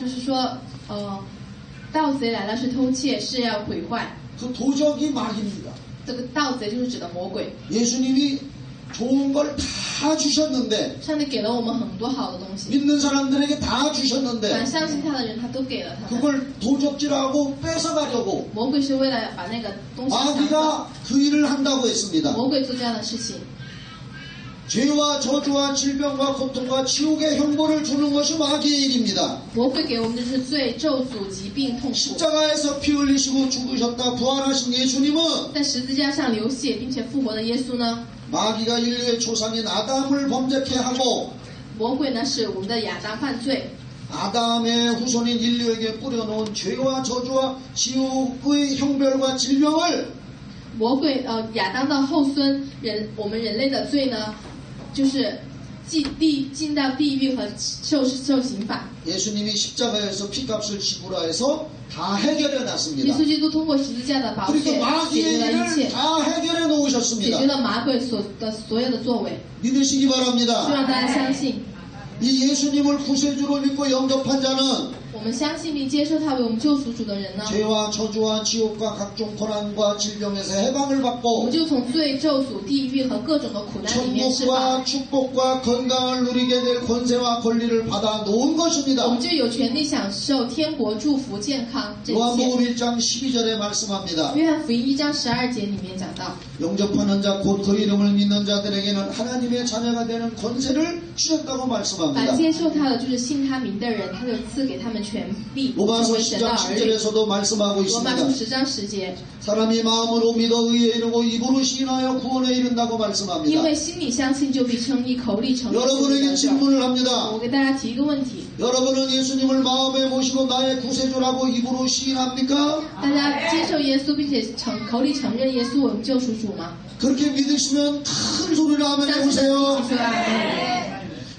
就是说，盗贼来了是偷窃，是要毁坏。 그 도적이 마귀입니다. 这个盗贼就是指的魔鬼。 예수님이 좋은 걸 다 주셨는데 上帝给了我们很多好的东西， 믿는 사람들에게 다 反 주셨는데 相信他的人他都给了他们。 그걸 도적질하고 뺏어가려고 魔鬼是为了把那个东西抢走， 마귀가 그 일을 한다고 했습니다. 魔鬼做这样的事情。 죄와 저주와 질병과 고통과 지옥의 형벌을 주는 것이 마귀의 일입니다. 魔鬼给我们的是罪、咒诅、疾病、痛苦。 십자가에서 피 흘리시고 죽으셨다 부활하신 예수님은 在十字架上流血并且复活的耶稣呢？ 마귀가 인류의 조상인 아담을 범죄케 하고 魔鬼呢是我们的亚当犯罪， 아담의 후손인 인류에게 뿌려놓은 죄와 저주와 지옥의 형벌과 질병을 魔鬼亚当的后孙我们人类的罪呢，就是进到地狱和受刑罚。 예수님이 십자가에서 피값을 지불하 해서 다 해결해 耶 놨습니다. 稣基督通过十字架的宝血 그리고 解 마귀의 决了一 일을 切， 다 해결해 解 놓으셨습니다. 决了魔鬼所有的作为。 믿으시기 希 바랍니다. 望大家相信， 이 예수님을 구세주로 믿고 영접한 자는 我们相信并接受他为我们救赎主的人呢， 죄와 저주와 지옥과 각종 고난과 질병에서 해방을 我 받고 们就从罪、咒诅、地狱和各种的苦难里面释放， 천국과 축복과 건강을 누리게 될 권세와 권리를 받아 놓은 我 것입니다. 们就有权利享受天国祝福、健康这一切。 요한복음 1장 12절에 말씀합니다. 约翰福音1章12节里面讲到， 영접하는 자 곧 그 이름을 믿는 자들에게는 하나님의 자녀가 되는 권세를 주셨다고 凡 말씀합니다. 接受他的就是信他名的人，他就赐给他们权利，成 로마서 为神的 10장 儿女。 7절에서도 말씀하고 罗马书 있습니다. 10章10节， 사람이 마음으로 믿어 의에 이르고 입으로 시인하여 구원에 이른다고 因 말씀합니다. 为心里相信就必称义，口里承认就必 여러분에게 得救。 질문을 합니다. 我给大家提一个问题， 여러분은 예수님을 마음에 모시고 나의 구세주라고 입으로 시인합니까? 大家接受耶稣并且口里承认耶稣为我们救赎主吗？ 그렇게 믿으시면 큰 소리로 아멘 相信的 해보세요. 说阿门。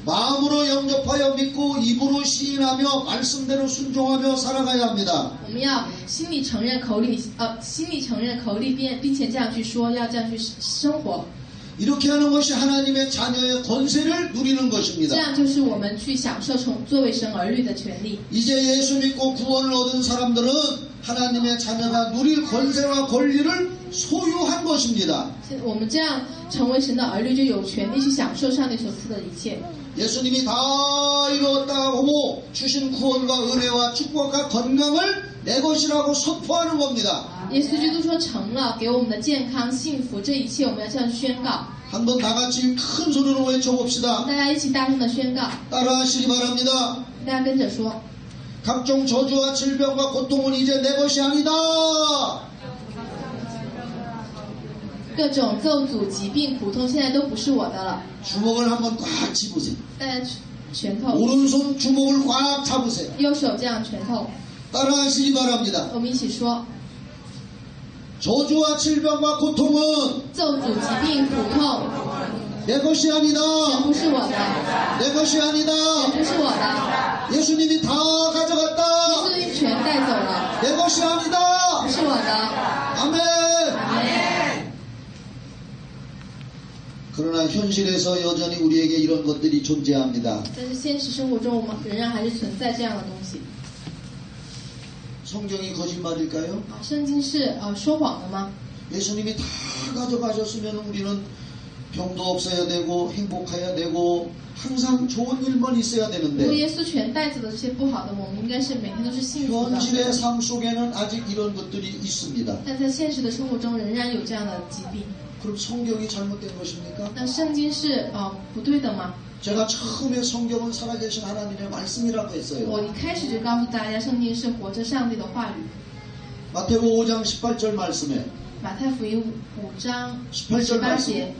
마음으로 영접하여 믿고 입으로 시인하며 말씀대로 순종하며 살아가야 합니다. 我们要心里承认，口里并且这样去说，要这样去生活， 이렇게 하는 것이 하나님의 자녀의 권세를 누리는 这 것입니다. 样就是我们去享受作为神儿女的权利。 이제 예수 믿고 구원을 얻은 사람들은 하나님의 자녀가 누릴 권세와 권리를 소유한 것입니다. 我们这样成为神的儿女，就有权利去享受上帝所赐的一切。 예수님이 다 이루었다고 주신 구원과 은혜와 축복과 건강을 내 것이라고 선포하는 겁니다. 耶稣基督说成了，给我们的健康、幸福，这一切我们要这样宣告。 한번 다 같이 큰 소리로 외쳐봅시다. 大家一起大声的宣告， 따라하시기 바랍니다. 大家跟着说， 각종 저주와 질병과 고통은 이제 내 것이 아니다. 各种咒诅、疾病、苦痛，现在都不是我的了。 주먹을 한번 꽉 쥐보세요. 大家拳头， 오른손 주먹을 꽉 잡으세요. 右手这样拳头， 따라하시기 바랍니다. 我们一起说， 저주와 질병과 고통은 咒诅、疾病、苦痛， 내 것이 아니다. 全不是我的， 내 것이 全 아니다. 不是我的。 예수님이 다 耶 가져갔다. 稣全带走了， 내 것이 아니다. 不是我的。 아멘. 阿门。 그러나 현실에서 여전히 우리에게 이런 것들이 존재합니다. 但是现实生活中，我们仍然还是存在这样的东西。 성경이 거짓말일까요? 啊，圣经是说谎的吗？ 예수님이 다 가져가셨으면 우리는 병도 없어야 되고 행복해야 되고 항상 좋은 일만 있어야 如果 되는데 耶稣全带走的这些不好的，我们应该是每天都是幸福的。 현실의 삶 속에는 아직 이런 것들이 있습니다. 但在现实的生活中，仍然有这样的疾病。 그럼 성경이 잘못된 것입니까? 那圣经是不对的吗？ 제가 처음에 성경은 살아계신 하나님의 말씀이라고 我 했어요. 一开始就告诉大家，圣经是活着上帝的话语。 마태복음 5장 18절 말씀에 马太福音5章 18절 18 말씀. 节，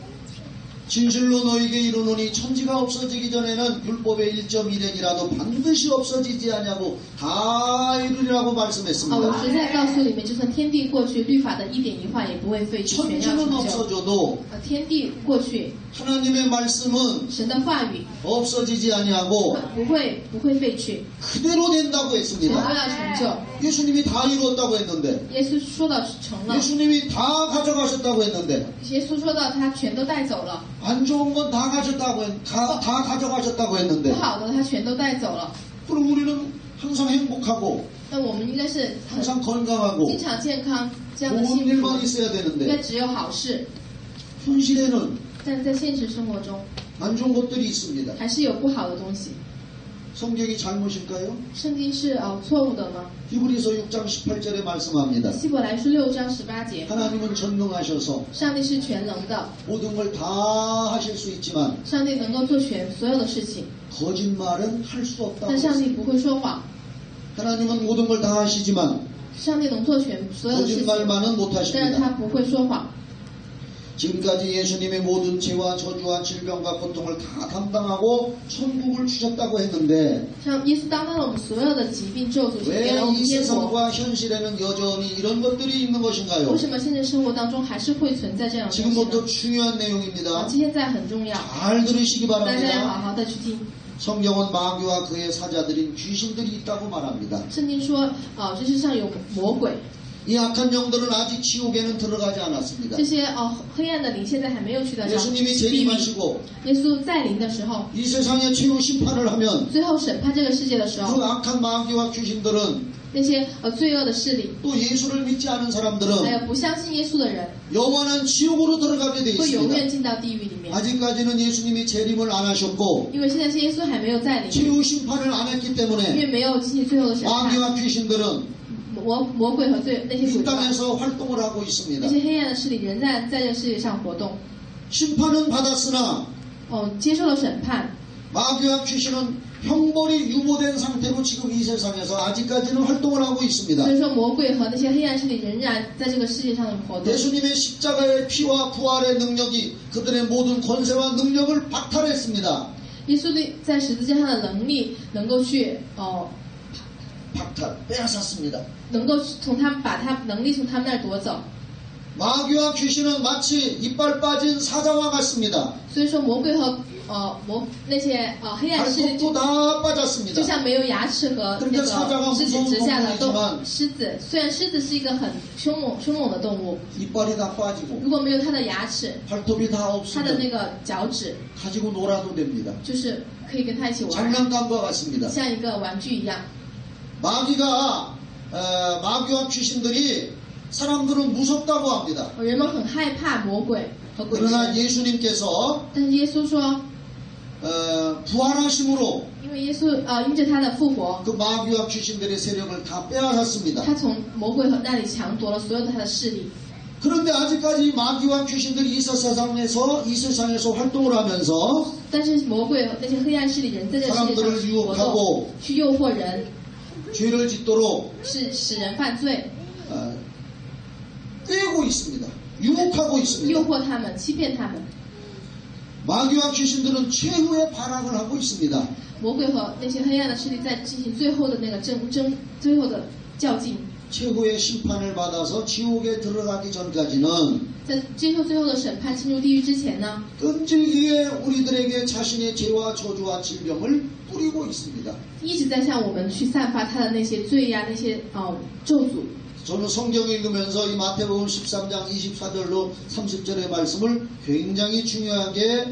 진실로 너에게 이르노니 천지가 없어지기 전에는 율법의 1.1핵이라도 반드시 없어지지 아니하고 다 이루리라고 我 말씀했습니다. 实在告诉你们，就算天地过去，律法的一点一画也不会废去，全要 천지는 成就。 없어져도 天地过去， 하나님의 말씀은 神的话语 없어지지 아니하고 不会废去， 그대로 된다고 全都 했습니다. 要成就。 예수님이 다 이루었다고 했는데 耶稣说到成了， 예수님이 다 가져가셨다고 했는데 耶稣说到他全都带走了， 안 좋은 건 다 가져가셨다고 不 했는데 好的他全都带走了。 그럼 우리는 항상 행복하고 那我们应该是很 항상 건강하고 经常健康这样的 좋은 幸 일만 福， 있어야 应该 되는데 只有好事。 현실에는 但在现实生活中， 안 좋은 것들이 있습니다. 还是有不好的东西。 성경이 잘못일까요? 圣经是错误的吗？ 히브리서 6장 18절에 말씀합니다. 希伯来书6章18节， 하나님은 전능하셔서 上帝是全能的， 모든 걸 다 하실 수 있지만 上帝能够做所有的事情， 거짓말은 할 수 없다고 但上帝 했습니다. 不会说谎。 하나님은 모든 걸 다 하시지만 上帝能做所有的事情， 거짓말만은 못 但是他 하십니다. 不会说谎。 지금까지 예수님의 모든 죄와 저주와 질병과 고통을 다 담당하고 천국을 주셨다고 했는데 像耶稣担当了我们所有的疾病咒诅，给 왜 了我们 이 天国。 세상과 현실에는 여전히 이런 것들이 있는 것인가요? 为什么现实生活当中还是会存在这样的东西 지금부터 呢？ 중요한 내용입니다. 现在很重要， 잘 들으시기 大家要 바랍니다. 好好的去听。 성경은 마귀와 그의 사자들인 귀신들이 있다고 말합니다. 圣经说，这世上有魔鬼， 이 악한 영들은 아직 지옥에는 들어가지 않았습니다. 这些黑暗的灵现在还没有去到上 예수님이 地狱。 재림하시고 耶稣再临的时候， 이 세상의 최후 심판을 하면 最后审判这个世界的时 그 候， 악한 마귀와 귀신들은 那些罪恶的势力， 또 예수를 믿지 않은 还 사람들은 有不相信耶稣的人， 영원한 지옥으로 들어가게 돼 会永 있습니다. 远进到地狱里面。 아직까지는 예수님이 재림을 안 하셨고 因为现在是耶稣还没有再临， 최후 심판을 안 했기 因为 때문에 没有进行最后的审判， 마귀와 귀신들은 魔鬼和那些 이 鬼怪， 땅에서 활동을 하고 있습니다. 那些黑暗的势力仍然在这个世界上活动。 심판은 받았으나 接受了审判， 마귀와 귀신은 형벌이 유보된 상태로 지금 이 세상에서 아직까지는 활동을 하고 있습니다. 所以说魔鬼和那些黑暗势力仍然在这个世界上的活动。 예수님의 십자가의 피와 부활의 능력이 그들의 모든 권세와 능력을 박탈했습니다. 耶稣在十字架上的能力，能够去박탈, 빼앗았습니다. 能够把他能力从他们那儿夺走。 마귀와 귀신은 마치 이빨 빠진 사자와 같습니다. 所以说魔鬼和那些黑暗势力 발톱도 다 就 빠졌습니다. 像没有牙齿和那个肢体之下的狮子。虽然狮子是一个很凶猛的动物， 이빨이 다 빠지고 如果没有它的牙齿， 발톱이 다 它的那 없으면 个脚趾 가지고 놀아도 됩니다. 就是可以跟它一起玩， 장난감과 같습니다. 像一个玩具一样。 마귀와 귀신들이 사람들은 무섭다고 합니다. 人们很害怕魔鬼和鬼 그러나 神， 예수님께서 但是耶稣说， 부활하심으로 因为耶稣因着他的复活， 그 마귀와 귀신들의 세력을 다 빼앗았습니다. 他从魔鬼和那里抢夺了所有的他的势力。 그런데 아직까지 마귀와 귀신들이 이 세상에서 활동을 하면서 但是魔鬼和那些黑暗势力人在这个世界上 사람들을 活 유혹하고 动，去诱惑人， 죄를 짓도록 使人犯罪， 꿰고 있습니다. 유혹하고 诱 있습니다. 惑他们，欺骗他们。 마귀와 귀신들은 최후의 발악을 하고 있습니다. 魔鬼和那些黑暗的势力在进行最后的那个最后的较劲， 최후의 심판을 받아서 지옥에 들어가기 전까지는 在接受最后的审判进入地狱之前呢， 끈질기게 우리들에게 자신의 죄와 저주와 질병을 뿌리고 있습니다. 一直在向我们去散发他的那些罪呀、那些咒诅。 저는 성경 읽으면서 이 마태복음 13장 24절로 30절의 말씀을 굉장히 중요하게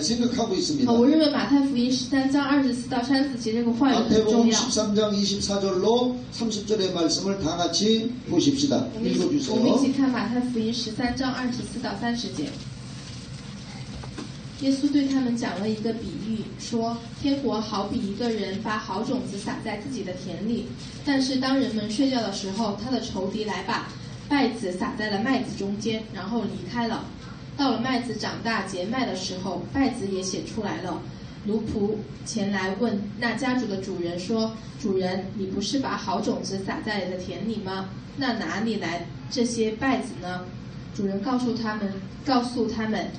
생각하고 있습니다. 我认为马太福音13章24到34节这个话语很重 마태복음 要。 13장 24절로 30절의 말씀을 다 같이 보십시다. 我们一 읽어주세요. 起看马太福音13章24到30节。耶稣对他们讲了一个比喻，说：天国好比一个人把好种子撒在自己的田里，但是当人们睡觉的时候，他的仇敌来把稗子撒在了麦子中间，然后离开了。到了麦子长大结麦的时候，稗子也显出来了。奴仆前来问那家主的主人说：主人，你不是把好种子撒在你的田里吗？那哪里来这些稗子呢？主人告诉他们，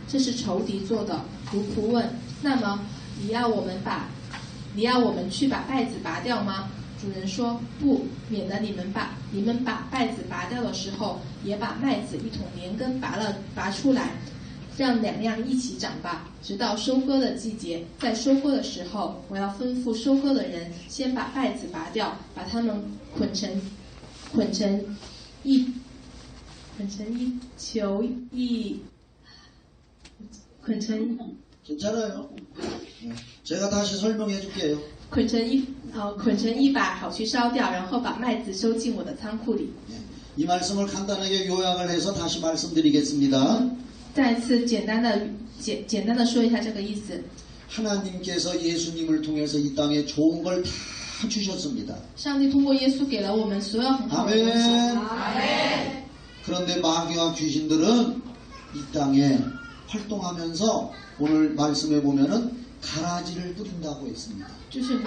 这是仇敌做的。奴仆问：那么你要我们去把稗子拔掉吗？主人说：不，免得你们把稗子拔掉的时候，也把麦子一同连根拔出来，让两样一起长吧，直到收割的季节。在收割的时候，我要吩咐收割的人先把稗子拔掉，把它们捆成一球捆成 괜찮아요. 제가 다시 설명해 줄게요. 捆成一把，好去烧掉，然后把麦子收进我的仓库里。 이 말씀을 간단하게 요약을 해서 다시 말씀드리겠습니다. 再次简单的说一下这个意思。 하나님께서 예수님을 통해서 이 땅에 좋은 걸 다 주셨습니다. 上帝通过耶稣给了我们所有很好的东西。 아멘. 그런데 마귀와 귀신들은 이 땅에 활동하면서 오늘 말씀에 보면은 가라지를 뿌린다고 했습니다. 就是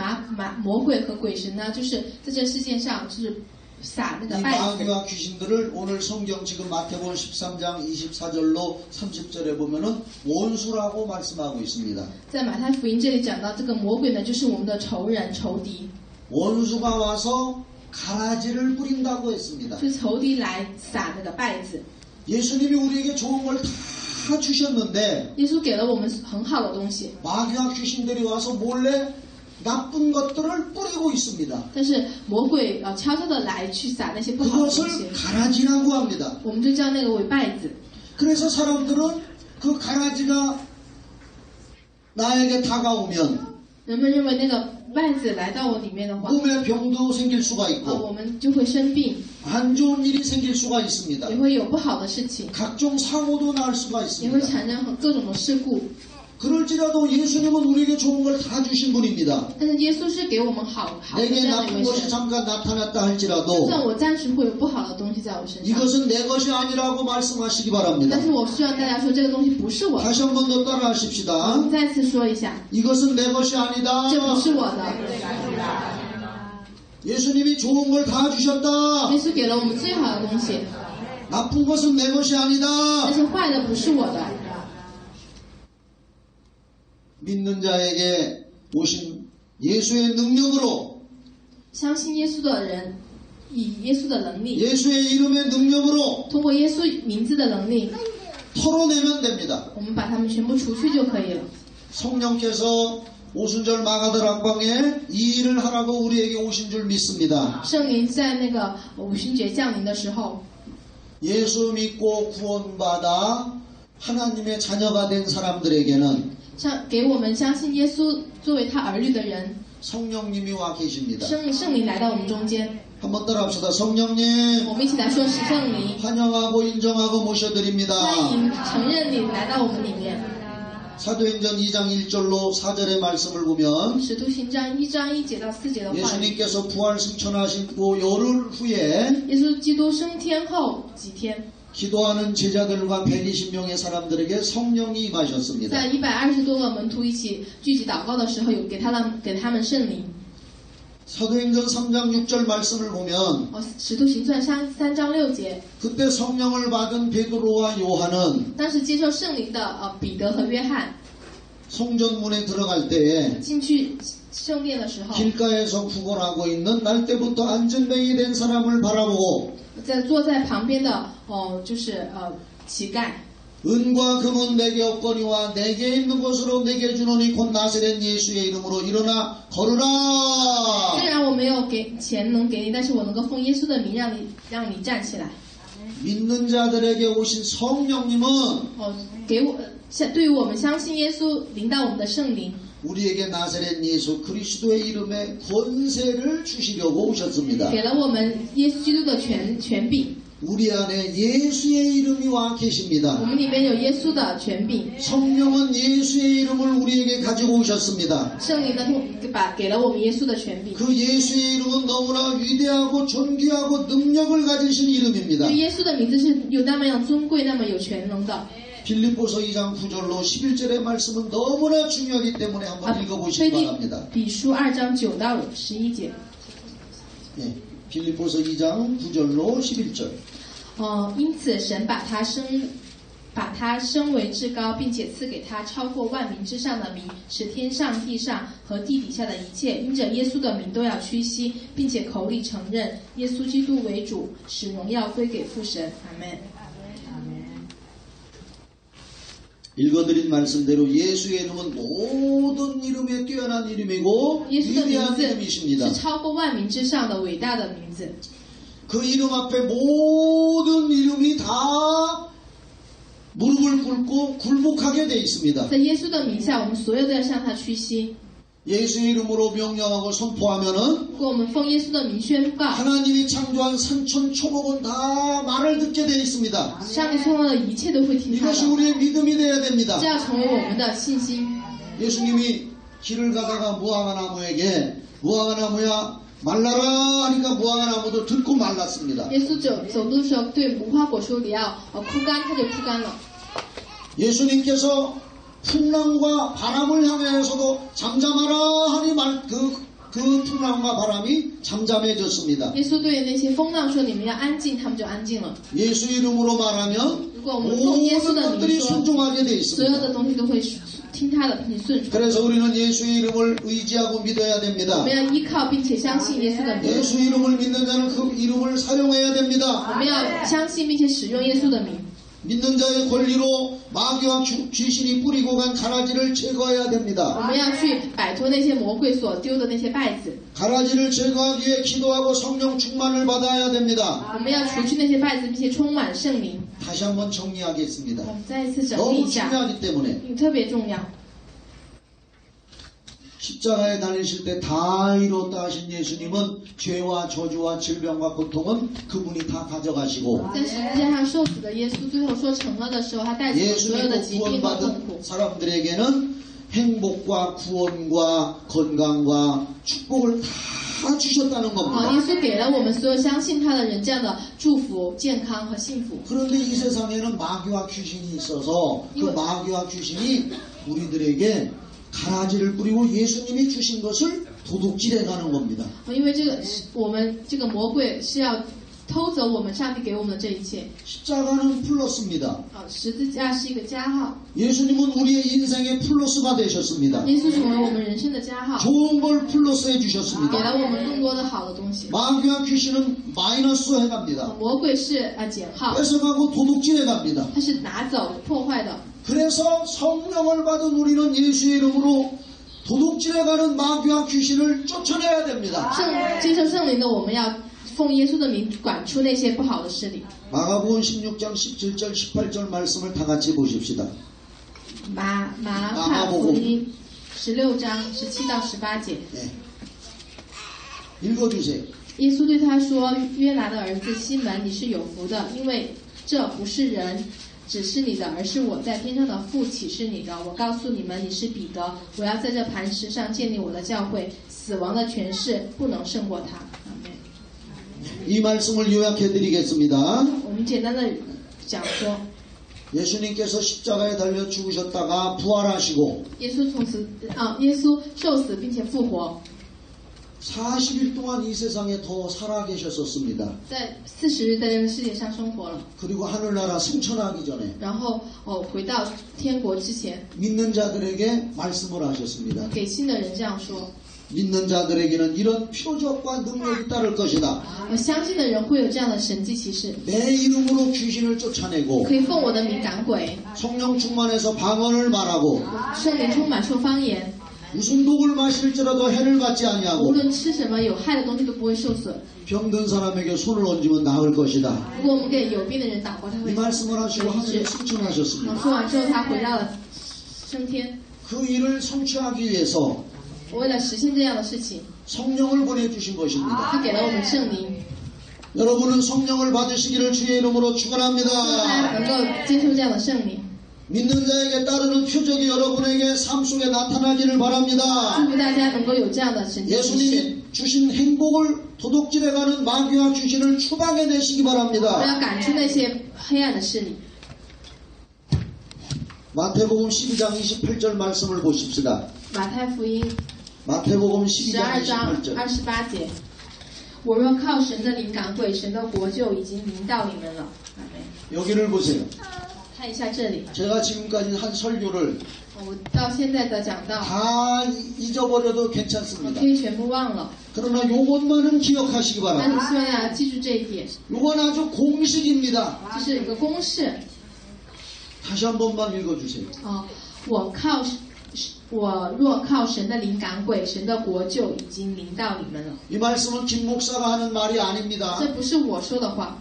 魔鬼和鬼神呢，就是在这世界上就是撒那个 이 稗子。 마귀와 귀신들을 오늘 성경 지금 마태복음 13장 24절로 30절에 보면은 원수라고 말씀하고 있습니다. 在马太福音这里讲到这个魔鬼呢，就是我们的仇人、仇敌， 원수가 와서 가라지를 뿌린다고 했습니다. 是仇敌来撒那个稗子。 예수님이 우리에게 좋은 걸 다 주셨는데 耶稣给了我们很好的东西， 마귀와 귀신들이 와서 몰래 나쁜 것들을 뿌리고 있습니다. 但是魔鬼悄悄的来去撒那些不好的东 그것을 西， 가라지라고 합니다. 我们就叫那个为稗子。 그래서 사람들은 그 가라지가 나에게 다가오면 人们认为那个稗子来到我里面的话， 몸에 병도 생길 수가 我 있고 们就会生病， 안 좋은 일이 생길 수가 있습니다. 也会有不好的事情， 각종 사고도 날 수가 也会 있습니다. 产生各种的事故。 그럴지라도 예수님은 우리에게 좋은 걸 다 주신 분입니다. 但是耶稣是给我们好的 내게 这样的一 나쁜 位 것이 神， 잠깐 나타났다 就 할지라도 算我暂时会有不好的东西在我身上， 이것은 내 것이 아니라고 말씀하시기 바랍니다. 但是我希望大家说这个东西不是我的。 다시 한 번 더 我 따라하십시다. 们再次说一下， 이것은 내 것이 아니다. 这不是我的。 예수님이 좋은 걸 다 주셨다. 耶稣给了我们最好的东西， 나쁜 것은 내 것이 那 아니다. 些坏的不是我的。 믿는 자에게 오신 예수의 능력으로 相信耶稣的人，以耶稣的能力， 예수의 이름의 능력으로 通过耶稣名字的能力， 털어내면 됩니다. 我们把他们全部除去就可以了。 성령께서 오순절 마가들 학방에 이 일을 하라고 우리에게 오신 줄 믿습니다. 圣灵在那个五旬节降临的时候， 예수 믿고 구원받아 하나님의 자녀가 된 사람들에게는 给我们相信耶稣作为他儿女的人， 성령님이 와 계십니다. 圣灵来到我们中间。 한번 따라합시다. 성령님 我们一起来说是圣灵， 환영하고 인정하고 모셔드립니다. 欢迎承认你来到我们里面。 사도행전 2장 1절로 4절의 말씀을 보면 使徒行传1章1节到4节的话语， 예수님께서 부활 승천하시고 열흘 후에 耶稣基督升天后几天， 기도하는 제자들과 120명의 사람들에게 성령이 임하셨습니다. 在120多个门徒一起聚集祷告的时候，有给他们圣灵。 사도행전 3장 6절 말씀을 보면 使徒行传3章6节， 그때 성령을 받은 베드로와 요한은 当时接受圣灵的彼得和约翰 성전문에 들어갈 때에 进去圣殿的时候， 길가에서 구걸하고 있는 날 때부터 안전뱅이 된 사람을 바라보고 坐在旁边的就是乞丐， 은과 금은 내게 없거니와 내게 있는 것으로 내게 주노니 곧 나사렛 예수의 이름으로 일어나 걸으라. 虽然我没有钱能给你，但是我能够奉耶稣的名让你站起来。 믿는 자들에게 오신 성령님은 对于我们相信耶稣临到我们的圣灵， 우리에게 나사렛 예수 그리스도의 이름에 권세를 주시려고 오셨습니다. 给了我们耶稣基督的权柄。 우리 안에 예수의 이름이 와 我 계십니다. 们里面有耶稣的权柄， 성령은 예수의 이름을 우리에게 가지고 오셨습니다. 圣灵呢给了我们耶稣的权柄。 그 예수의 이름은 너무나 위대하고 존귀하고 능력을 가지신 이름입니다. 对耶稣的名字是有那么样尊贵、那么有权能的。 빌립보서 2장 9절로 11절의 말씀은 너무나 중요하기 때문에 한번 읽어보시기 腓 바랍니다. 比书2章9到11节。 예, 빌립보서 2장 9절로 11절. 因此神把他升为至高，并且赐给他超过万民之上的名，使天上、地上和地底下的一切因着耶稣的名都要屈膝，并且口里承认耶稣基督为主，使荣耀归给父神。阿门。 읽어드린 말씀대로 예수의 이름은 모든 이름에 뛰어난 이름이고 耶稣的名 위대한 字 이름이십니다. 是超过万民之上的伟大的名字。 그 이름 앞에 모든 이름이 다 무릎을 꿇고 굴복하게 돼 있습니다. 在耶稣的名下，我们所有都要向他屈膝。 예수의 이름으로 명령하고 선포하면은 如果我们奉耶稣的名宣告， 하나님이 창조한 산천초목은 다 말을 듣게 되어 있습니다. 上帝创造的一切都会听他 이것이 的， 우리의 믿음이 되어야 됩니다. 这要成为我们的信心。 예수님이 길을 가다가 무화과나무에게 무화과나무야 말라라 하니까 무화과나무도 듣고 말랐습니다. 耶稣走路的时候对无花果树你要枯干，它就枯干了。 예수님께서 풍랑과 바람을 향해서도 잠잠하라 하니 그 풍랑과 바람이 잠잠해졌습니다. 耶稣对那些风浪说：“你们要安静，他们就安静了。 예수 이름으로 말하면 如果我们奉耶稣 모든 的 것들이 名说， 순종하게 돼 所有的 있습니다. 东西都会听他的，并且顺从。 그래서 우리는 예수의 이름을 의지하고 믿어야 我 됩니다. 们要依靠并且相信耶稣的名， 예수 이름을 믿는 자는 그 이름을 사용해야 我 됩니다. 们要相信并且使用耶稣的名。 믿는 자의 권리로 마귀와 귀신이 뿌리고 간 가라지를 제거해야 我 됩니다. 们要去摆脱那些魔鬼所丢的那些败子， 가라지를 제거하기 위해 기도하고 성령 충만을 받아야 됩니다. 我们要除去那些败子，并且充满圣灵。 다시 한번 정리하겠습니다. 我们再一次整理 너무 一下， 중요하기 때문에 因为特别重要。 십자가에 달리실 때 다 이뤘다 하신 예수님은 죄와 저주와 질병과 고통은 그분이 다 가져가시고 在十字架上受死的耶稣，最后说成了的时候，他带走了所有的 예수님을 疾病和痛 구원받은 苦。 사람들에게는 행복과 구원과 건강과 축복을 다 주셨다는 耶 겁니다. 稣给了我们所有相信他的人这样的祝福、健康和幸福。 그런데 이 세상에는 마귀와 귀신이 있어서 그 이거- 마귀와 귀신이 우리들에게 가라지를 뿌리고 예수님이 주신 것을 도둑질해 가는 겁니다. 因为我们这个魔鬼是要偷走我们上帝给我们的这一切。 십자가는 플러스입니다. 十字架是一个加号， 예수님은 우리의 인생의 플러스가 되셨습니다. 耶稣成为我们人生的加号， 좋은 걸 플러스해 给 주셨습니다. 了我们更多的好的东西。 마귀와 귀신은 마이너스 해갑니다. 魔鬼是减号， 뺏어가고 도둑질해 갑니다. 他是拿走、破坏的。 그래서 성령을 받은 우리는 예수의 이름으로 도둑질해 가는 마귀와 귀신을 쫓아내야 됩니다. 接受圣灵的我们要奉耶稣的名赶出那些不好的势力。 마가복음 16장 17절 18절 말씀을 다 같이 보십시다. 马可福音16章17到18节， 네. 읽어주세요. 耶稣对他说：“约拿的儿子西门，你是有福的，因为这不是人指示你的，而是我在天上的父启示你的。我告诉你们，你是彼得，我要在这磐石上建立我的教会，死亡的权势不能胜过他。”阿们。 이 말씀을 요약해 드리겠습니다. 我们简单的讲说， 예수님께서 십자가에 달려 죽으셨다가 부활하시고 耶稣受死并且复活， 40일 동안 이 세상에 더 살아 계셨었습니다. 在40日在这个世界上生活了， 그리고 하늘나라 승천하기 전에 然后回到天国之前， 믿는 자들에게 말씀을 하셨습니다. 给信的人这样说： 믿는 자들에게는 이런 표적과 능력이 따를 것이다. 我相信的人会有这样的神迹奇事， 내 이름으로 귀신을 쫓아내고 可以奉我的名赶鬼， 성령 충만해서 방언을 말하고 圣灵充满说方言， 무슨 독을 마실지라도 해를 받지 无 아니하고 论吃什么有害的东西都不会受损。 병든 사람에게 손을 얹으면 나을 것이다. 如果我们给有病的人祷告，他 이 会 말씀을 하시고 医 하늘에 治。 승천하셨습니다. 说完之后，他回到了升天。 그 일을 성취하기 위해서 为了实现这样的事情， 성령을 보내주신 것입니다. 他给了我们圣灵， 여러분은 성령을 받으시기를 주의 이름으로 大家 축원합니다. 能够接受这样的圣灵。 믿는 자에게 따르는 표적이 여러분에게 삶 속에 나타나기를 祝 바랍니다. 福大家能够有这样的神迹奇事。 예수님이 주신 행복을 도둑질해가는 마귀와 귀신을 추방해내시기 我们 바랍니다. 要赶出那些黑暗的势力。 마태복음 12장 28절 말씀을 보십시다. 马太福音 마태복음 12장 12章 28절. 28节：我若靠神的灵赶鬼，神的国就已经临到你们了。阿们。 여기를 보세요. 看一下这里， 제가 지금까지 한 설교를 我到现在的讲道， 다 잊어버려도 我 괜찮습니다. 可以全部忘了。 그러나 요것만은 기억하시기 那你 바랍니다. 希望要记住这一点， 요건 아주 공식입니다. 这是一个公式。 다시 한 번만 읽어주세요. 我若靠神的灵赶鬼，神的国就已经临到你们了。 이 말씀은 김 목사가 하는 말이 아닙니다. 这不是我说的话，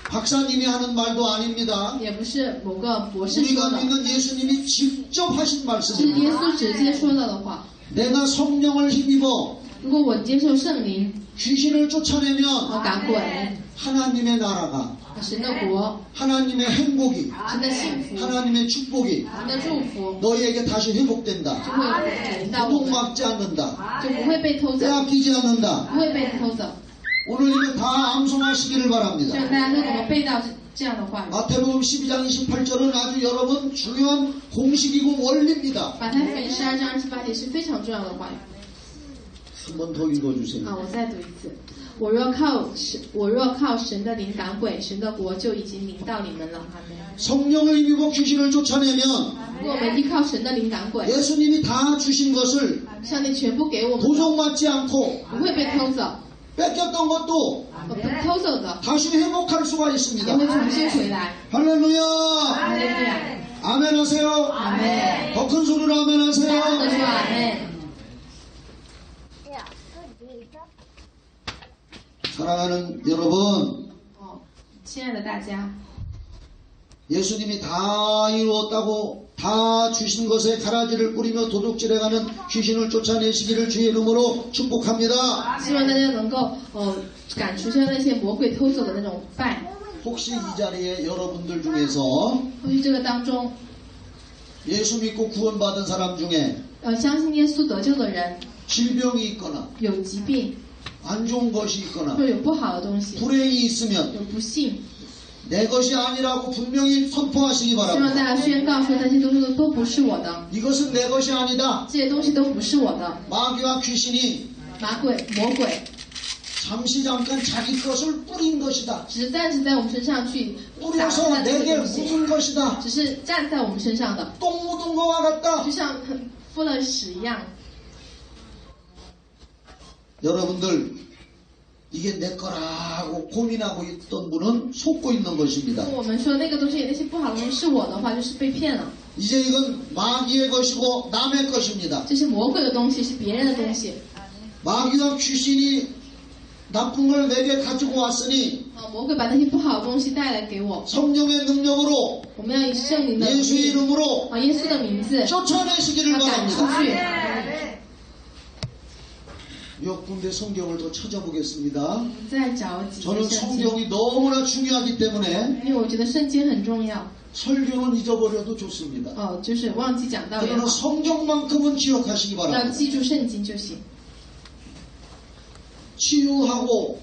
박사님이 하는 말도 아닙니다. 也不是某个博士说 우리가 的， 믿는 예수님이 직접 하신 是耶 말씀입니다. 稣直接说到的话。 내가 성령을 힘입어 如果我接受圣灵， 귀신을 我 쫓아내면 赶鬼， 하나님의 나라가 神的国， 하나님의 행복이 神的幸福， 하나님의 축복이 神的祝福， 너희에게 다시 就 회복된다. 会临到我们， 도둑맞지 않는다. 就不会被偷走， 빼앗기지 않는다. 不会被偷走。 오늘 이거 다 암송하시기를 希 바랍니다. 望大家都能够背到这样的话语。 마태복음 12장 28절은 아주 여러분 중요한 공식이고 원리입니다. 马太福音12章28节是非常重要的话语。 한 번 더 읽어주세요. 我再读一次。我若靠神的灵赶鬼，神的国就已经临到你们了。阿门。 성령을 힘입어 귀신을 쫓아내면 如果我们依靠神的灵赶鬼， 예수님이 다 주신 것을 上帝全部给我们， 도둑맞지 않고 不会被偷走， 뺏겼던 것도 偷走的 다시 회복할 수가 也 있습니다. 会重新回来。 할렐루야. 哈利路亚， 아멘 하세요. 阿门。 더 큰 소리로 아멘 大声 하세요. 的说阿门。 사랑하는 여러분, 亲爱的大家， 예수님이 다 이루었다고 다 주신 것에 가라지를 뿌리며 도둑질해가는 귀신을 쫓아내시기를 주의 이름으로 축복합니다. 希望大家能够赶除掉那些魔鬼偷走的那种败。 혹시 이 자리에 여러분들 중에서 或许这个当中， 예수 믿고 구원받은 사람 중에 相信耶稣得救的人 질병이 있거나 有疾病， 안 좋은 것이 있거나 或者有不好的东西， 불행이 있으면 有不幸， 내 것이 아니라고 분명히 선포하시기 希望大 바랍니다. 家宣告说这些东西都不是我的， 이것은 내 것이 아니다. 这些东西都不是我的。 마귀와 귀신이 魔鬼 잠시 잠깐 자기 것을 뿌린 것이다. 只是暂时在我们身上去撒 뿌려서 下这 내게 些东西， 묻은 것이다. 只是站在我们身上的， 똥 묻은 것과 같다. 就像敷了屎一样。 여러분들 이게 내 거라고 고민하고 있던 분은 속고 있는 것입니다. 我们说那个东西那些不好的东西是我的话，就是被骗了。 이제 이건 마귀의 것이고 남의 것입니다. 这是魔鬼的东西，是别人的东西。 마귀와 귀신이 나쁜 걸 내게 가지고 왔으니 魔鬼把那些不好的东西带来给我， 성령의 능력으로 我们要以圣灵的名 예수의 义， 이름으로 耶稣的名字， 쫓아내시기를 要赶出 바랍니다. 去。 몇 군데 성경을 더 찾아보겠습니다. 再找几节 저는 圣经， 성경이 너무나 중요하기 때문에 因为我觉得圣经很重要。 설교는 잊어버려도 좋습니다. 就是忘记讲道也 그러나 好， 성경만큼은 기억하시기 要 바랍니다. 记住圣经就行。 치유하고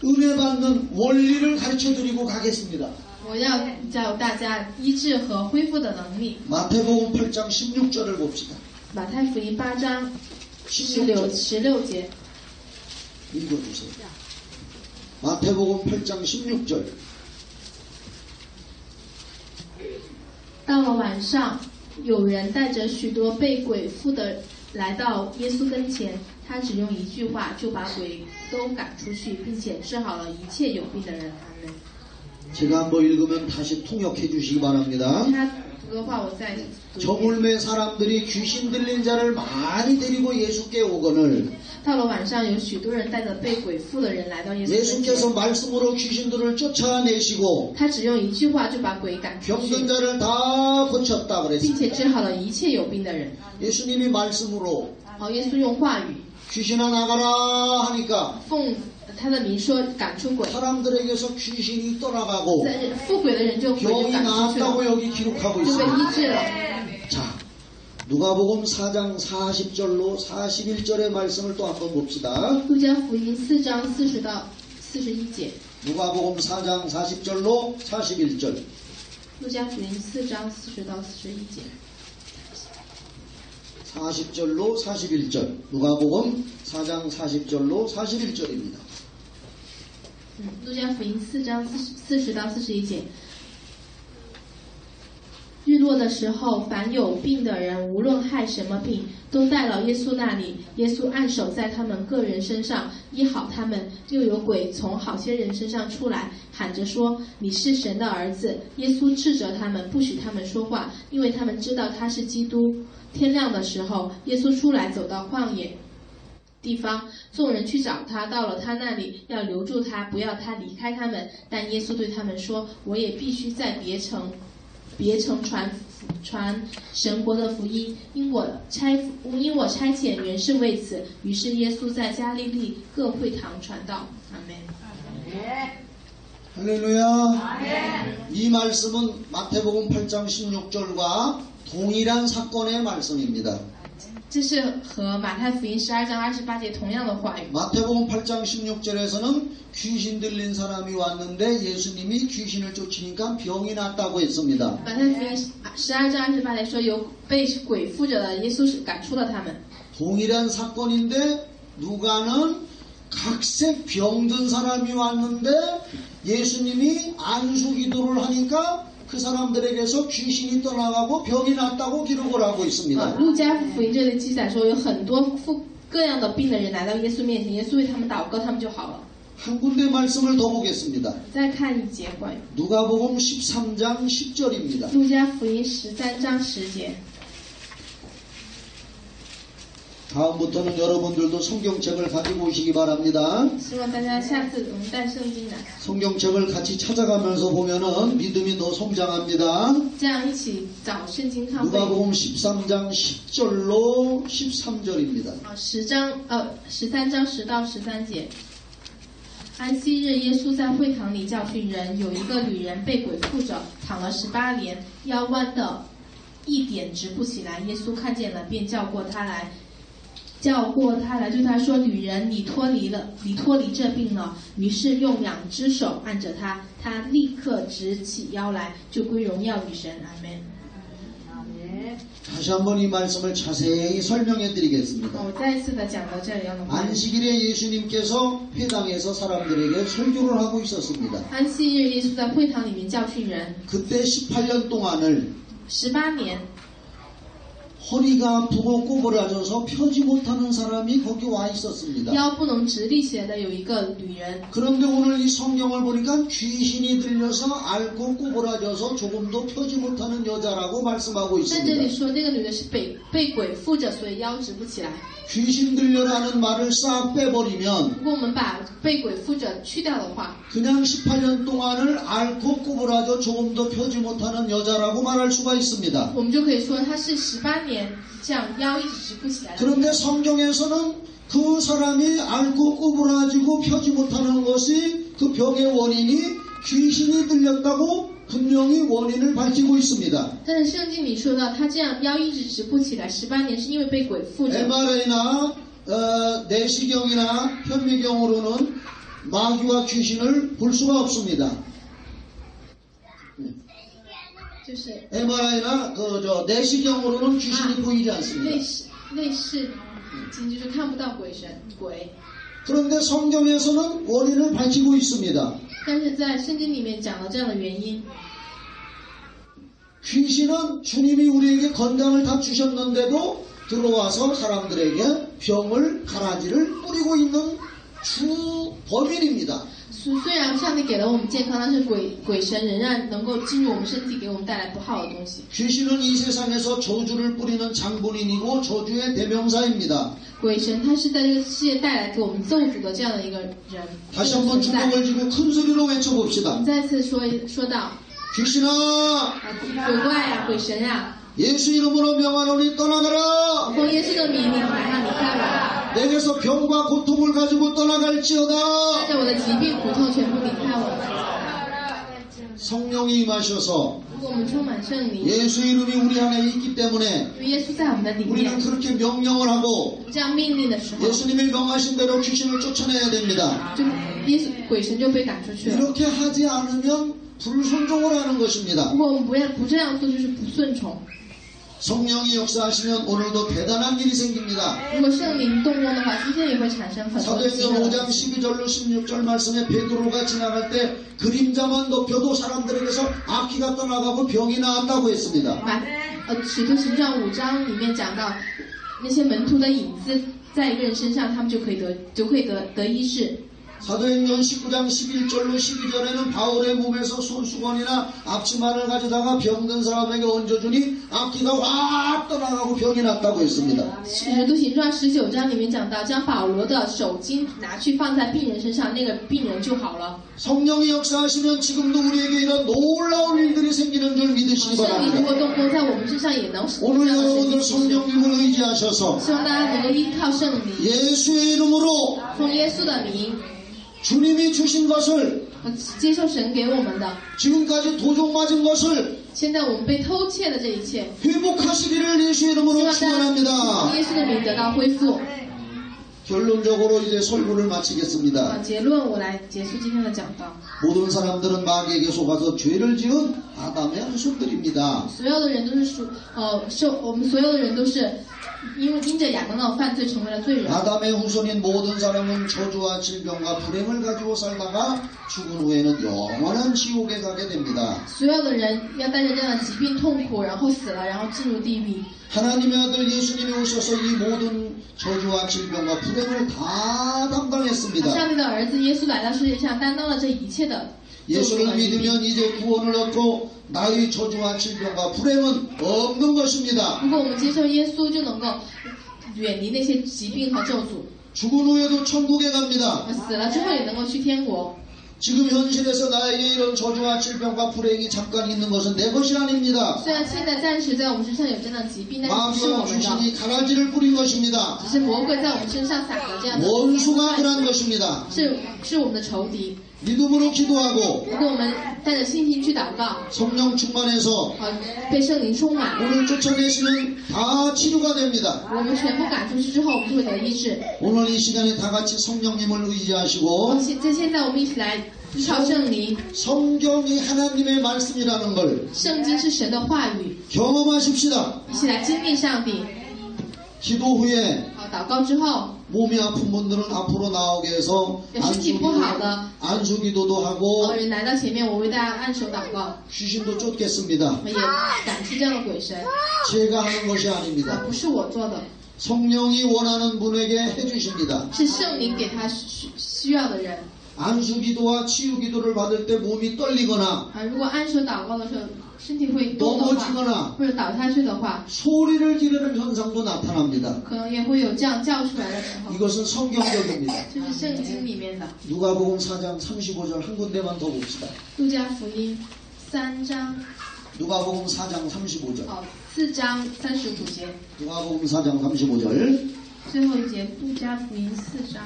은혜 받는 원리를 가르쳐드리고 가겠습니다. 我要教大家医治和恢复的能力。 마태복음 8장 16절을 봅시다. 马太福音8章 16절 16节， 읽어주세요. 마태복음 8장 16절. 到了晚上，有人带着许多被鬼附的来到耶稣跟前，他只用一句话就把鬼都赶出去，并且治好了一切有病的人。阿门。 제가 한번 읽으면 다시 통역해 주시기 바랍니다. 他读的话，我再读一遍。 저물매 사람들이 귀신 들린 자를 많이 데리고 예수께 오거늘 到了晚上，有许多人带着被鬼附的人来到耶稣跟 예수께서 前， 말씀으로 귀신들을 쫓아내시고 他只用一句话就把鬼赶出 병든 去， 자를 다 고쳤다 并 그랬습니다. 且治好了一切有病的人。 예수님이 말씀으로 耶稣用话语 귀신아 나가라 하니까 奉他的名说赶出鬼， 사람들에게서 귀신이 떠나가고 附鬼的人就鬼就 병이 赶出去了， 나았다고 여기 기록하고 就被 있습니다. 医治了。 자, 누가복음 4장 40절로 41절의 말씀을 또 한번 봅시다. 路加福音4章40到41节， 누가복음 4장 40절로 41절. 路加福音4章40到41节， 40절로 41절. 누가복음 4장 40절로 41절입니다. 路加福音4章40到41节。日落的时候，凡有病的人，无论害什么病，都带到耶稣那里。耶稣按手在他们个人身上，医好他们。又有鬼从好些人身上出来，喊着说：“你是神的儿子。”耶稣斥责他们，不许他们说话，因为他们知道他是基督。天亮的时候，耶稣出来，走到旷野地方，众人去找他，到了他那里，要留住他，不要他离开他们。但耶稣对他们说：“我也必须在别城传传神国的福音，因我差遣原是为此。于是耶稣在加利利各会堂传道。阿门。 할렐루야. 이 말씀은 마태복음 8장 16절과 동일한 사건의 말씀입니다. 这是和马太福音12章28节同样的话语。 마태복음 8장 16절에서는 귀신 들린 사람이 왔는데 예수님이 귀신을 쫓으니까 병이 났다고 했습니다. 马太福音12章28节说，有被鬼附着的耶稣是赶出了他们。 동일한 사건인데 누가는 각색 병든 사람이 왔는데 예수님이 안수기도를 하니까 그 사람들에게서 귀신이 떠나가고 병이 났다고 기록을 하고 있습니다. 路加福音这里记载说，有很多各样的病的人来到耶稣面前，耶稣为他们祷告，他们就好了。 한 군데 말씀을 더 보겠습니다. 再看一节关于 누가복음 13장 10절입니다. 路加福音13章10节。 다음부터는 여러분들도 성경책을 가지고 오시기 바랍니다. 希望大家下次我们带圣经来， 성경책을 같이 찾아가면서 보면은 믿음이 더 성장합니다. 这样一起找圣经看会。 누가복음 13장 10절로 13절입니다. 13章10到13节。 安息日，耶稣在会堂里教训人，有一个女人被鬼附着，躺了18年，腰弯的一点直不起来。耶稣看见了，便叫过她来，对她说：“女人，你脱离这病了。”于是用2只手按着她，她立刻直起腰来，就归荣耀与神。阿门。 다시 한번 이 말씀을 자세히 설명해 드리겠습니다. 我再一次的讲到这样的话。 안식일에 예수님께서 회당에서 사람들에게 설교를 하고 있었습니다. 安息日，耶稣在会堂里面教训人， 그때 18년 동안을 18年。 허리가 아프고 꼬부라져서 펴지 못하는 사람이 거기 와 있었습니다. 腰不能直立起来的有一个女人。 그런데 오늘 이 성경을 보니까 귀신이 들려서 앓고 꼬부라져서 조금도 펴지 못하는 여자라고 말씀하고 但这里 있습니다. 说这个女的是被鬼附着，所以腰直不起来。 귀신 들려라는 말을 싹 빼버리면 如果我们把被鬼附着去掉的话， 그냥 18년 동안을 앓고 꼬부라져 조금도 펴지 못하는 여자라고 말할 수가 있습니다. 我们就可以说她是18年这样腰一直直不起来的。 그런데 성경에서는 그 사람이 앓고 꼬부라지고 펴지 못하는 것이 그 병의 원인이 귀신이 들렸다고 분명히 원인을 밝히고 있습니다. 但是圣经里说到，她这样腰一直直不起来18年，是因为被鬼附着。 MRI나 내시경이나 현미경으로는 마귀와 귀신을 볼 수가 없습니다. 就是 MRI나 내시경으로는 귀신이 보이지 内 않습니다. 视就是看不到鬼。 그런데 성경에서는 원인을 밝히고 있습니다. 但是在圣经里面讲了这样的原因， 귀신은 주님이 우리에게 건강을 다 주셨는데도 들어와서 사람들에게 병을 가라지를 뿌리고 있는 주 범인입니다. 虽然上帝给了我们健康，但是鬼神仍然能够进入我们身体，给我们带来不好的东西。 귀신은 이 세상에서 저주를 뿌리는 장본인이고 저주의 대명사입니다. 鬼神他是在这个世界带来给我们咒诅的这样的一个人。 다시 한번 주먹을 쥐고 큰 소리로 我 외쳐봅시다. 们再次说到， 귀신아, 鬼怪呀、鬼神呀、 예수 이름으로 명하노니 떠나가라. 奉耶稣的名，你马上离开我， 내게서 병과 고통을 가지고 떠나갈지어다. 带着我的疾病苦痛全部离开我。 성령이 임하셔서 如果我们充满圣灵， 예수 이름이 우리 안에 있기 때문에 因为耶稣在我们的里 우리는 面， 그렇게 명령을 하고 这样命令的时候， 예수님이 명하신 대로 귀신을 쫓아내야 됩니다. 就鬼神就被赶出去了。 이렇게 하지 않으면 불순종을 하는 것입니다. 如果我们不这样做，就是不顺从。 성령이 역사하시면 오늘도 대단한 일이 생깁니다. 如果圣灵动工的话，今天也会产生很多奇妙 사도행전 5장 的事情。 12절로 16절 말씀에 베드로가 지나갈 때 그림자만 높여도 사람들에게서 악기가 떠나가고 병이 나았다고 했습니다. 使徒行传5章里面讲到，那些门徒的影子在一个人身上，他们就可以得医治。 사도행전 19장 11절로 12절에는 바울의 몸에서 손수건이나 앞치마를 가져다가 병든 사람에게 얹어주니 악기가 확 떠나가고 병이 났다고 했습니다. 使徒行传19章里面讲到，将保罗的手巾拿去放在病人身上，那个病人就好了。 성령이 역사하시면 지금도 우리에게 이런 놀라운 일들이 생기는 줄 믿으시기 圣灵如 바랍니다. 果动工在我们身上，也能使这 오늘 样的神 여러분들 迹奇事。 성령님을 의지하셔서 希望大家能够依靠圣灵， 예수의 이름으로 奉耶稣的名， 주님이 주신 것을 接受神给我们的。 지금까지 도둑 맞은 것을 现在我们被偷窃的这一切， 회복하시기를 예수의 希 이름으로 望大家奉 축원합니다. 耶稣的名得到恢复。 결론적으로 이제 설교를 마치겠습니다. 结论，我来结束今天的讲道。 모든 사람들은 마귀에게 속아서 죄를 지은 아담의 후손들입니다. 所有的人都是我们所有的人都是因着亚当的犯罪成为了罪人。 아담의 후손인 모든 사람은 저주와 질병과 불행을 가지고 살다가 죽은 후에는 영원한 지옥에 가게 됩니다. 所有的人要带着这样的疾病痛苦，然后死了，然后进入地狱。 하나님의 아들 예수님이 오셔서 이 모든 저주와 질병과 불행을 다 담당했습니다. 上帝的儿子耶稣来到世界上，担当了这一切的咒诅 예수를 和疾病。 믿으면 이제 구원을 얻고 나의 저주와 질병과 불행은 없는 것입니다. 如果我们接受耶稣，就能够远离那些疾病和咒诅。 죽은 후에도 천국에 갑니다. 死了之后也能够去天国。 지금 현실에서 나에게 이런 저주와 질병과 불행이 잠깐 있는 것은 내 것이 아닙니다. 虽然现在暂时在我们身上有这样的疾病，但是不是我 마귀와 们的， 귀신이 가라지를 뿌린 것입니다. 只是魔鬼在我们身上撒的这样的， 원수가 그런 것입니다. 是我们的仇敌。 믿음으로 기도하고 如果我们带着信心去祷告， 성령 충만해서 被圣灵充满， 오늘 쫓아내시면 다 치료가 됩니다. 我们全部赶出去之后，我们就会得医治。 오늘 이 시간에 다 같이 성령님을 의지하시고 现在我们一起来依靠圣灵， 성경이 하나님의 말씀이라는 걸 圣经是神的话语， 경험하십시다. 一起来经历上帝。 기도 후에 祷告之后， 몸이 아픈 분들은 앞으로 나오게 해서 身体不好的 안수기도도 하고 人来到前面，我为大家按手祷告， 귀신도 쫓겠습니다. 也赶出这样的鬼神， 제가 하는 것이 아닙니다. 不是我做的， 성령이 원하는 분에게 해주십니다. 是圣灵给他需要的人。 안수기도와 치유기도를 받을 때 몸이 떨리거나 如果按手祷告的时候，身体会动的话， 넘어지거나 或者倒下去的话， 소리를 지르는 현상도 나타납니다. 可能也会有这样叫出来的时候， 이것은 성경적입니다. 这是圣经里面的。 누가복음 4장 35절 한 군데만 더 봅시다. 路加福音3章 누가복음 4장 35절. 4章35节， 누가복음 4장 35절. 最后一节，路加福音4章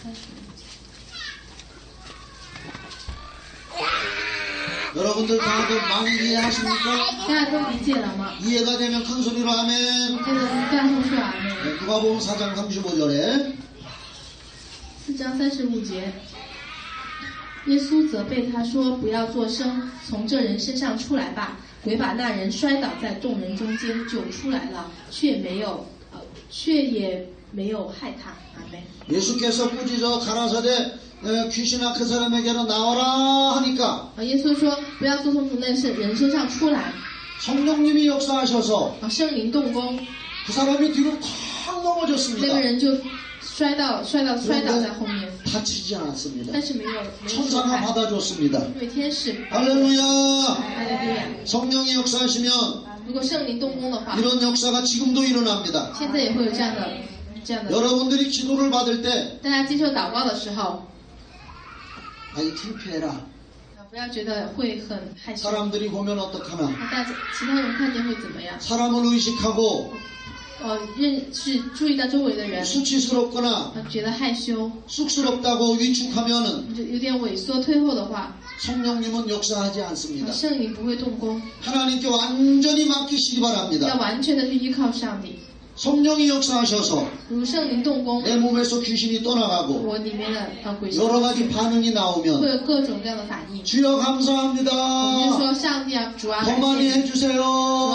35节。 여러분들 다들 많이 이해하십니까? 大家都理解了吗？ 이해가 되면 큰 소리로 아멘. 这个大声说阿门。 네, 누가복음 4장 35절에 4章35节，耶稣责备他说：“不要作声，从这人身上出来吧。”鬼把那人摔倒在众人中间，就出来了，却也没有害他。阿门。 예수께서 꾸짖어 가라사대 귀신아 그 사람에게로 나와라 하니까 耶稣说：“不要做从那人身上出来。 성령님이 역사하셔서 圣灵动工， 그 사람이 뒤로 탁 那 넘어졌습니다. 个人就摔倒在后面， 다치지 않았습니다. 但是没有受 천사가 害， 받아줬습니다. 因为天使。 할렐루야. 哈利路亚！ 성령이 역사하시면 如果圣灵动工的话， 이런 역사가 지금도 일어납니다. 现在也会有这样的。 여러분들이 기도를 받을 때 大家接受祷告的时候， 아이 창피해라. 不要觉得会很害羞。 사람들이 보면 어떡하나. 大家其他人看见会怎么样？ 사람을 의식하고 注意到周围的人， 수치스럽거나 觉得害羞， 쑥스럽다고 위축하면은 就有点萎缩退后的话， 성령님은 역사하지 않습니다. 圣灵不会动工， 하나님께 완전히 맡기시기 要 바랍니다. 完全的去依靠上帝。 성령이 역사하셔서 如圣灵动工， 내 몸에서 귀신이 떠나가고 我里面的鬼神 여러 가지 반응이 会 나오면 有各种各样的反应。 주여 我们就 감사합니다. 说上帝啊，主啊， 더 感 많이 谢你，主 해주세요.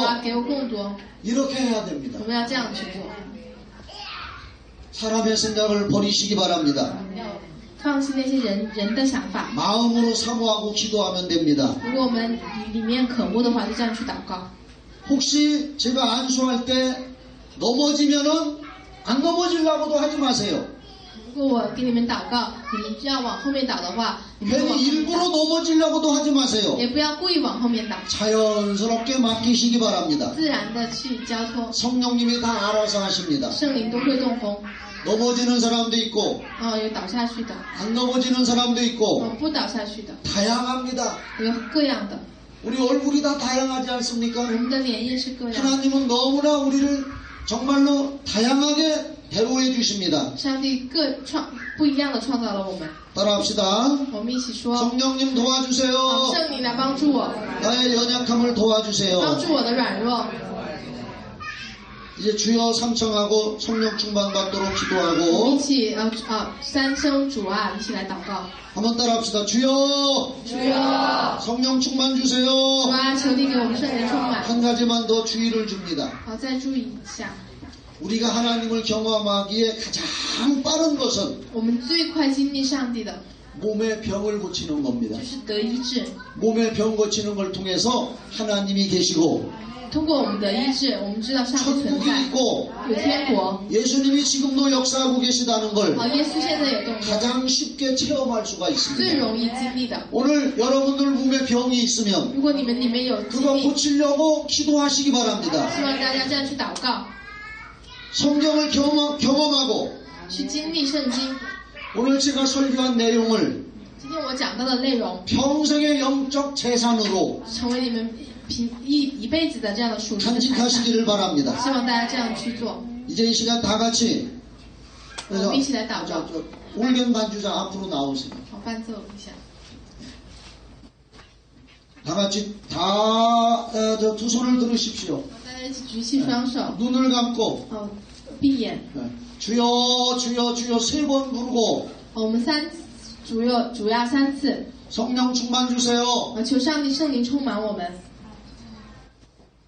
啊，给我更多， 이렇게 해야 됩니다. 我们要这样去做， 사람의 생각을 버리시기 바랍니다. 要放弃那些人的想法。 마음으로 사모하고 기도하면 됩니다. 如果我们里面渴慕的话，就这样去祷告。 혹시 제가 안수할 때 넘어지면은 안 넘어지려고도 하지 마세요. 如果我给你们祷告，你们这样往后面倒的话，你们就往后 괜히 面 일부러 倒， 넘어지려고도 하지 마세요. 也不要故意往后面倒， 자연스럽게 맡기시기 바랍니다. 自然的去交托， 성령님이 다 알아서 하십니다. 圣灵都会动工。 넘어지는 사람도 있고 有倒下去的， 안 넘어지는 사람도 있고 不倒下去的， 다양합니다. 有各样的。 우리 얼굴이 다 다양하지 않습니까? 我们的脸也是各样的。 하나님은 너무나 우리를 정말로 다양하게 대우해 주십니다. 上帝不一样的创造了我们。 따라합시다. 我们一起说， 성령님 도와주세요. 圣灵来帮助我， 나의 연약함을 도와주세요. 帮助我的软弱。 이제 주여 삼청하고 성령 충만 받도록 我们 기도하고 一起三声主啊，一起来祷告。 한번 따라합시다. 주여 主啊， 성령 충만 主 주세요. 啊，求你给我们圣灵充满。 한 가지만 더 주의를 줍니다. 好，再注意一下， 우리가 하나님을 경험하기에 가장 빠른 것은 我们最快经历上帝的 몸의 병을 고치는 겁니다. 就是得医治。 몸의 병 고치는 걸 통해서 하나님이 계시고 通过我们的医治，我们知道上帝存 천국이 在， 있고 有天国。 예수님이 지금도 역사하고 계시다는 걸 耶稣现在有动作， 가장 쉽게 체험할 수가 最 있습니다. 容易经历的。 오늘 여러분들 몸에 병이 있으면 如果你们里面有经 그거 历， 고치려고 기도하시기 바랍니다. 希望大家这样去祷告， 성경을 경험하고 去经历圣经。 오늘 제가 설교한 내용을 今天我讲到的内容， 평생의 영적 재산으로 成为你们一辈子的这样的属灵的财产。 간직하시기를 바랍니다. 希望大家这样去做。 이제 이 시간 다 같이 我们一起来祷告。 올겐 반주자 앞으로 나오세요. 好，伴奏一下。 다 같이 두 손을 들으십시오. 大家一起举起双手， 눈을 감고 闭眼。 주여 주여 주여 3번 부르고 我们主要3次， 성령 충만 주세요. 求上帝圣灵充满我们。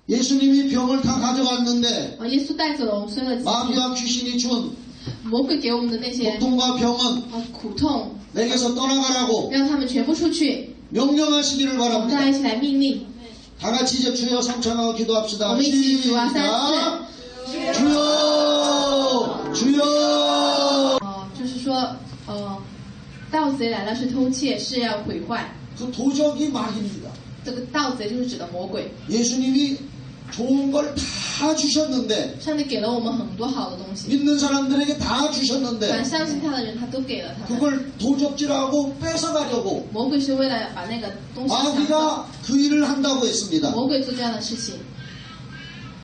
예수님이 병을 다 가져갔는데 耶稣带走了我们所有的疾病， 마귀와 귀신이 준 魔鬼给我们的那些 고통과 병은 苦痛， 내게서 떠나가라고 让他们全部出去。 명령하시기를 我们大 바랍니다. 家一起来命令。 다 같이 이제 주여 삼창하고 기도합시다. 我们一起主啊 시작. 주여 주여 就是说，盗贼来了是偷窃，是要毁坏。 그 도적이 마귀입니다. 这个盗贼就是指的魔鬼。 예수님이 좋은 걸 다 주셨는데 上帝给了我们很多好的东西， 믿는 사람들에게 다 凡 주셨는데 相信他的人，他都给了他们。 그걸 도적질하고 뺏어가려고 魔鬼是为了把那个东西抢走， 마귀가 그 일을 한다고 했습니다. 魔鬼做这样的事情。